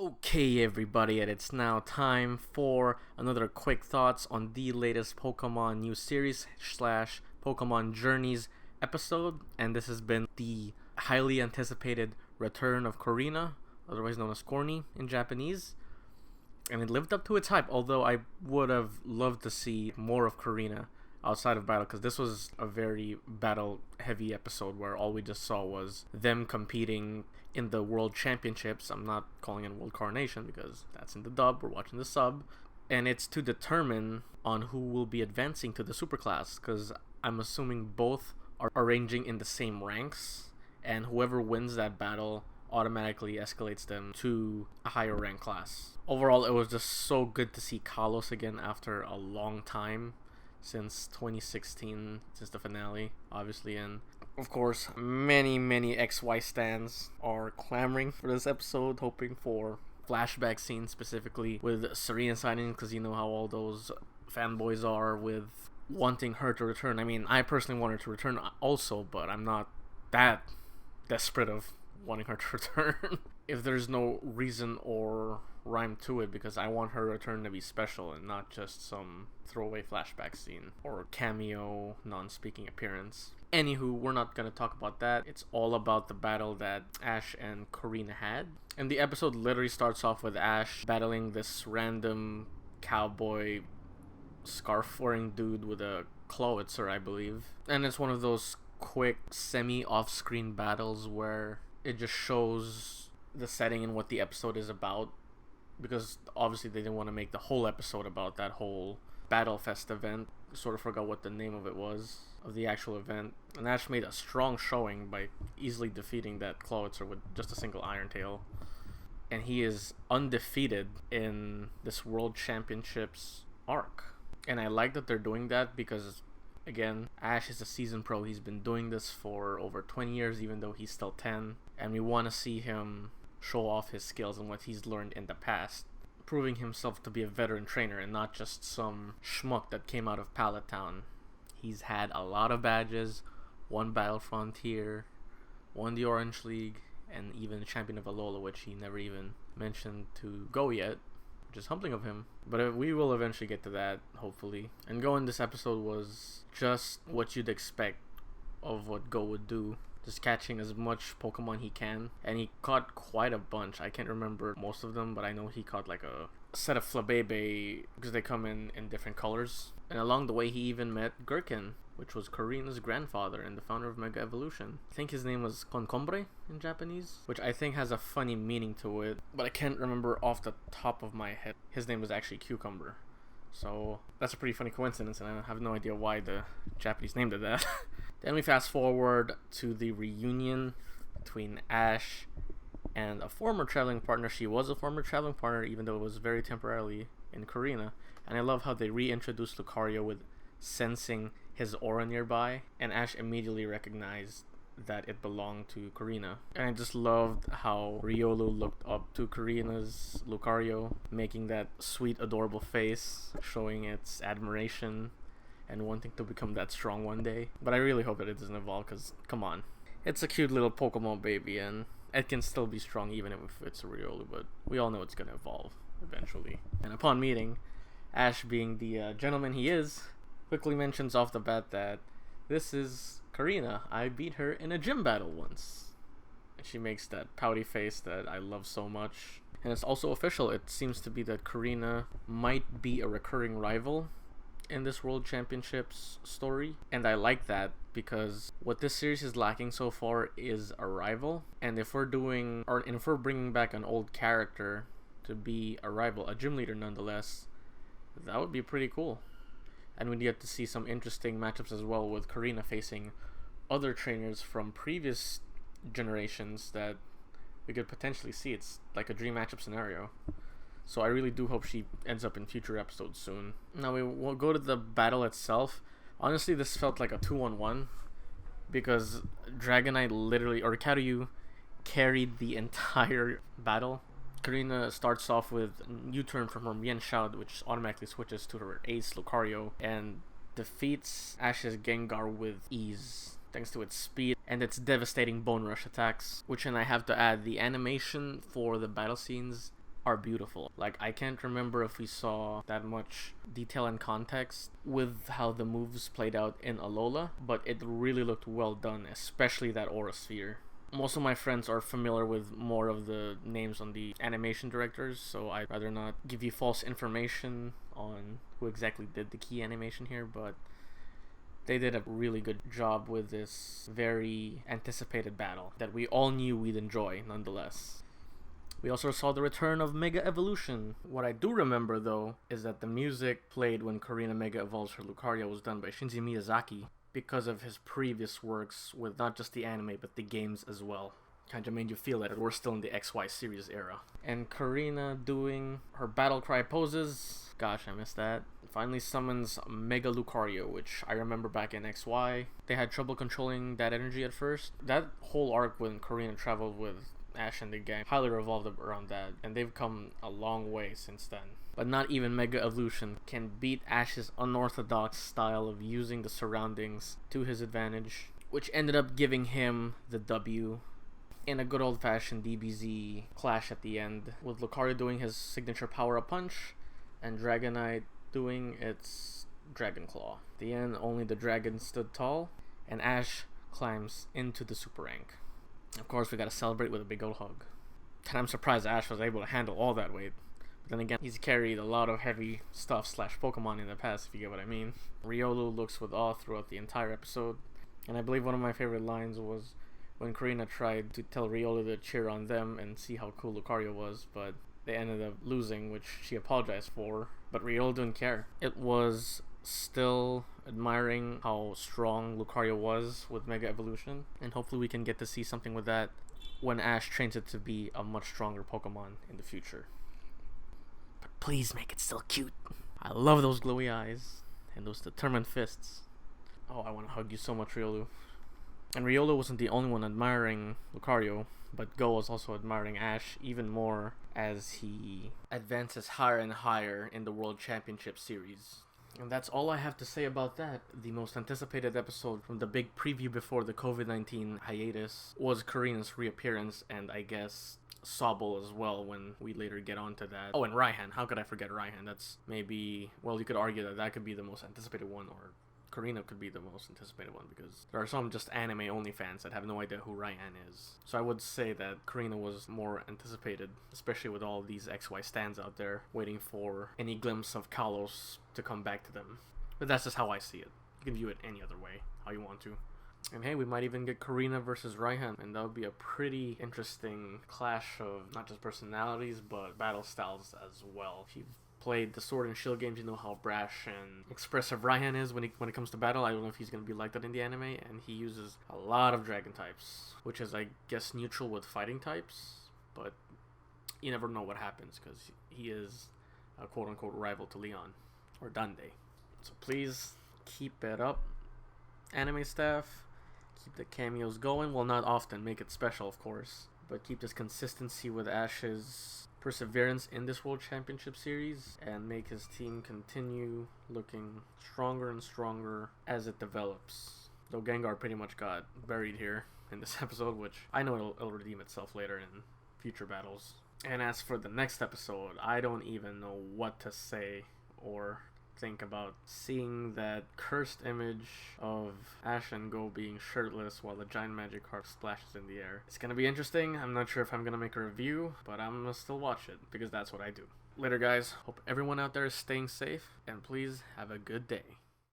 Okay, everybody, and it's now time for another quick thoughts on the latest Pokemon news series slash Pokemon Journeys episode, and this has been the highly anticipated return of Korrina, otherwise known as Corny in Japanese, and it lived up to its hype, although I would have loved to see more of Korrina outside of battle, because this was a very battle heavy episode where all we just saw was them competing in the world championships. I'm not calling it world coronation because that's in the dub, we're watching the sub, and it's to determine on who will be advancing to the superclass, because I'm assuming both are arranging in the same ranks, and whoever wins that battle automatically escalates them to a higher rank class. Overall, it was just so good to see Kalos again after a long time, since 2016, since the finale, obviously, and of course, many XY stands are clamoring for this episode, hoping for flashback scenes, specifically with Serena signing, because you know how all those fanboys are with wanting her to return. I mean, I personally want her to return also, but I'm not that desperate of wanting her to return if there's no reason or rhyme to it, because I want her return to be special and not just some throwaway flashback scene or cameo non-speaking appearance. Anywho, we're not gonna talk about that. It's all about the battle that Ash and Korrina had. And the episode literally starts off with Ash battling this random cowboy scarf-wearing dude with a Clowitzer, I believe. And it's one of those quick semi-off-screen battles where it just shows the setting and what the episode is about, because obviously they didn't want to make the whole episode about that whole Battle Fest event. Sort of forgot what the name of it was, of the actual event. And Ash made a strong showing by easily defeating that Clowitzer with just a single Iron Tail. And he is undefeated in this World Championships arc. And I like that they're doing that because, again, Ash is a seasoned pro. He's been doing this for over 20 years, even though he's still 10. And we want to see him show off his skills and what he's learned in the past, proving himself to be a veteran trainer and not just some schmuck that came out of Pallet Town. He's had a lot of badges, won Battle Frontier, won the Orange League, and even Champion of Alola, which he never even mentioned to go yet, which is humbling of him. But we will eventually get to that, hopefully. And Go in this episode was just what you'd expect of what Go would do. Just catching as much Pokemon he can, and he caught quite a bunch. I can't remember most of them, but I know he caught like a set of Flabébé, because they come in different colors. And along the way he even met Gherkin, which was Korrina's grandfather and the founder of Mega Evolution. I think his name was Concombre in Japanese, which I think has a funny meaning to it, but I can't remember off the top of my head. His name was actually Cucumber, so that's a pretty funny coincidence, and I have no idea why the Japanese named it that. Then we fast forward to the reunion between Ash and a former traveling partner. She was a former traveling partner, even though it was very temporarily, in Korrina. And I love how they reintroduced Lucario with sensing his aura nearby, and Ash immediately recognized that it belonged to Korrina. And I just loved how Riolu looked up to Korrina's Lucario, making that sweet, adorable face, showing its admiration and wanting to become that strong one day. But I really hope that it doesn't evolve, because, come on. It's a cute little Pokemon baby, and it can still be strong even if it's a Riolu, but we all know it's going to evolve eventually. And upon meeting, Ash, being the gentleman he is, quickly mentions off the bat that this is Korrina. I beat her in a gym battle once. And she makes that pouty face that I love so much. And it's also official. It seems to be that Korrina might be a recurring rival in this World Championships story, and I like that, because what this series is lacking so far is a rival. And if we're bringing back an old character to be a rival, a gym leader nonetheless, that would be pretty cool. And we get to see some interesting matchups as well, with Korrina facing other trainers from previous generations that we could potentially see. It's like a dream matchup scenario. So I really do hope she ends up in future episodes soon. Now we will go to the battle itself. Honestly, this felt like a 2-on-1, because Dragonite literally, or Karyu, carried the entire battle. Korrina starts off with U-turn from her Mienshao, which automatically switches to her ace Lucario, and defeats Ash's Gengar with ease, thanks to its speed and its devastating Bone Rush attacks. Which, and I have to add, the animation for the battle scenes are beautiful. Like, I can't remember if we saw that much detail and context with how the moves played out in Alola, but it really looked well done, especially that Aura Sphere. Most of my friends are familiar with more of the names on the animation directors, so I'd rather not give you false information on who exactly did the key animation here, but they did a really good job with this very anticipated battle that we all knew we'd enjoy nonetheless. We also saw the return of Mega Evolution. What I do remember, though, is that the music played when Korrina Mega Evolves her Lucario was done by Shinji Miyazaki, because of his previous works with not just the anime but the games as well. Kinda made you feel that we're still in the XY series era. And Korrina doing her battle cry poses, gosh, I missed that. Finally summons Mega Lucario, which I remember back in XY. They had trouble controlling that energy at first. That whole arc when Korrina traveled with Ash and the gang highly revolved around that, and they've come a long way since then. But not even Mega Evolution can beat Ash's unorthodox style of using the surroundings to his advantage, which ended up giving him the W in a good old-fashioned DBZ clash at the end, with Lucario doing his signature power-up punch and Dragonite doing its Dragon Claw. At the end, only the dragon stood tall, and Ash climbs into the Super Rank. Of course, we gotta celebrate with a big old hug. And I'm surprised Ash was able to handle all that weight. But then again, he's carried a lot of heavy stuff / Pokemon in the past, if you get what I mean. Riolu looks with awe throughout the entire episode. And I believe one of my favorite lines was when Korrina tried to tell Riolu to cheer on them and see how cool Lucario was, but they ended up losing, which she apologized for. But Riolu didn't care. It was still admiring how strong Lucario was with Mega Evolution, and hopefully we can get to see something with that when Ash trains it to be a much stronger Pokemon in the future. But please make it still cute. I love those glowy eyes and those determined fists. Oh, I want to hug you so much, Riolu. And Riolu wasn't the only one admiring Lucario, but Go was also admiring Ash even more as he advances higher and higher in the World Championship Series. And that's all I have to say about that. The most anticipated episode from the big preview before the COVID-19 hiatus was Korrina's reappearance, and I guess Sobble as well when we later get onto that. Oh, and Raihan. How could I forget Raihan? That's maybe, well, you could argue that that could be the most anticipated one, or Korrina could be the most anticipated one, because there are some just anime only fans that have no idea who Raihan is. So I would say that Korrina was more anticipated, especially with all these XY stands out there waiting for any glimpse of Kalos to come back to them. But that's just how I see it. You can view it any other way, how you want to. And hey, we might even get Korrina versus Raihan, and that would be a pretty interesting clash of not just personalities, but battle styles as well. If you've played the Sword and Shield games, you know how brash and expressive Raihan is when it comes to battle. I don't know if he's going to be like that in the anime, and he uses a lot of dragon types, which is, I guess, neutral with fighting types, but you never know what happens, because he is a quote-unquote rival to Leon, or Dande. So please, keep it up, anime staff. Keep the cameos going. Well, not often, make it special, of course, but keep this consistency with Ash's perseverance in this World Championship Series, and make his team continue looking stronger and stronger as it develops. Though Gengar pretty much got buried here in this episode, which I know it'll redeem itself later in future battles. And as for the next episode, I don't even know what to say or think about seeing that cursed image of Ash and Go being shirtless while the giant magic carp splashes in the air. It's gonna be interesting. I'm not sure if I'm gonna make a review, but I'm gonna still watch it because that's what I do. Later, guys. Hope everyone out there is staying safe, and please have a good day.